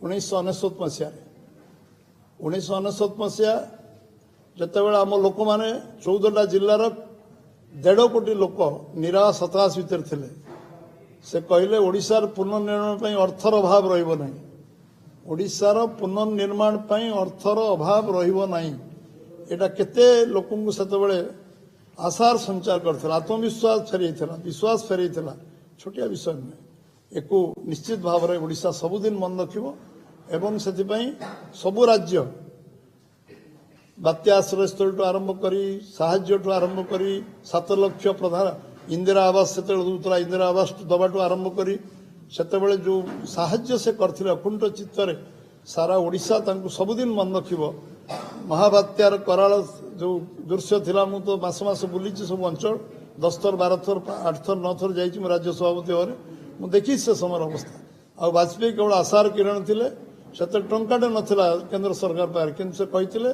1999 मसीह 1999 मसीहा जितेबाला आम लोक मैंने 14टा जिलार 1.5 कोटी लोक निराश हताश भितर थे से कहले ओडिशार पुनर्निर्माण अर्थर अभाव रहिबो नहीं ओडिशार पुनर्निर्माण अर्थर अभाव रहिबो नहीं एटा केते लोकंकु सेतेबेले आशार संचार करथिला आत्मविश्वास फेरैथिला विश्वास फेरैथिला छोटिया विषय नुहे एकु निश्चित भाव में ओडिशा सबुदिन मन रखिबो एवं सेथिपई सबु राज्य बात्या आश्रयस्थल आरंभ करी साहाय्य आरंभ करी 7 लाख प्रधान इंदिरा आवास से दूसरा इंदिरा आवास दबाटू आरंभ करी सेतेबेले जो साहाय्य से करथिला अकुंठ चित्तरे सारा ओडिशा तांकु सबुदिन मन रखिबो महाबात्यार कराल जो दृश्य थिला मु तो मास मास बुलीची सब अंचल 10 थर 12 थर 8 थर 9 थर जाइछि राज्य सभापति भाव मु देखी से समय अवस्था आ वाजपेयी केवल आशार किरण थिले सेते टंकाटे नथिला केंद्र सरकार पार किंतु से कहिथिले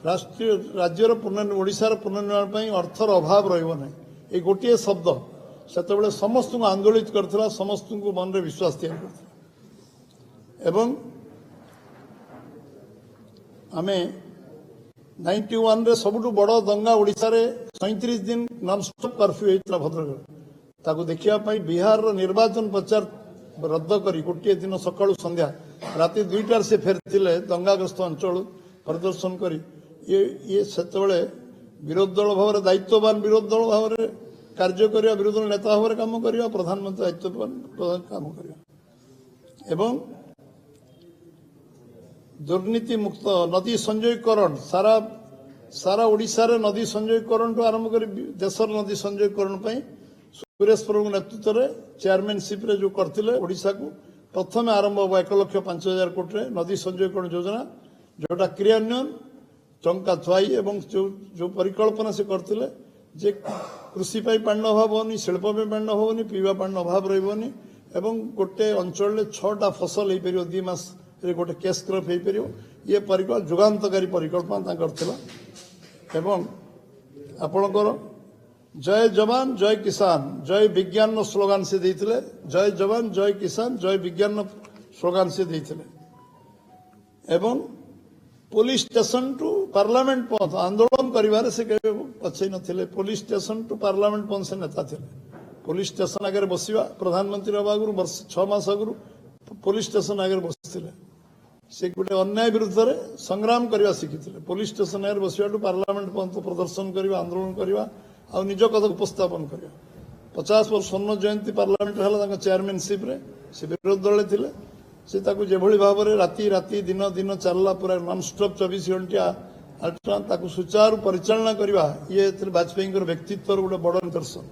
राष्ट्रीय राज्यर ओडिशार पुनर्निर्माण अर्थर अभाव रहिबो नै ए गोटे शब्द सेतेबेले समस्त आंदोलित करथिला समस्त मन रे विश्वास तैयार करथिला एवं आमे 91 रे सबुठु बड़ दंगा ओडिशा रे 37 दिन नॉन स्टॉप कर्फ्यू हेतला भद्रक ताकू देखिया पई बिहार रो निर्वाचन प्रचार रद्द करी गोटे दिन सकाळु संध्या राति 2टार से फेरथिले दंगाग्रस्त अंचल प्रदर्शन करी ये सेतेबेले विरोध दल भाव दायित्ववान विरोध दल भाव कार्य करिया विरोध दल नेता भाव काम करिया प्रधानमंत्री दायित्ववान प्रधान काम करिया एवं दुर्नीति मुक्त नदी संजयकरण सारा सारा ओडिशा रे नदी संजयकरण तो आरंभ कर देशर नदी संजयकरण पई सुरेश प्रभु नेतृत्व में चेयरमैनशिप रे जो करथिले ओडिशा को प्रथम आरंभ हो 1,05,000 कोटी रे नदी संजयकरण योजना जोटा क्रियान्वयन टंका थुआई एवं जो परिकल्पना से करथिले जे कृषि पाई पानी अभाव होनी शिल्प पाई पानी अभाव होनी पीवा पानी अभाव रहिबोनी एवं गोटे अंचल 6टा फसल हो पारियो 2 मास रे गोटे कैश क्रॉप हो पारियो ये परिकल्पना जुगांतकारी परिकल्पना करथिला एवं आपणकर जय जवान जय किसान जय विज्ञान स्लोगान से देथिले जय जवान जय किसान जय विज्ञान स्लोगान से देथिले एवं पुलिस स्टेशन टू पार्लियामेंट पहुंच आंदोलन करिवार से पछै नथिले पुलिस स्टेशन टू पार्लियामेंट पहुंच से नेता थिले पुलिस स्टेशन आगे बसिवा प्रधानमंत्री आगु 6 मास आगु पुलिस स्टेशन आगे बसिथिले से गोटे अन्याय विरुद्ध रे संग्राम करवा शिखिथिले पुलिस स्टेशन आगे बसिवा टू पार्लियामेंट पहुंच प्रदर्शन करवा आंदोलन करवा आ निज कथा उपस्थापन करवा 50 वर्ष स्वर्ण जयंती पार्लियामेंट हला चेयरमैनशिप रे से विरोध दल थिले से ताकू जेभली भाव में राति राति दिन दिन चलला पूरा नॉन स्टॉप 24 घंटा अल्ट्रा ताकू सुचारू परिचालना करवा ये वाजपेयी व्यक्तित्व गोटे बड़ निदर्शन।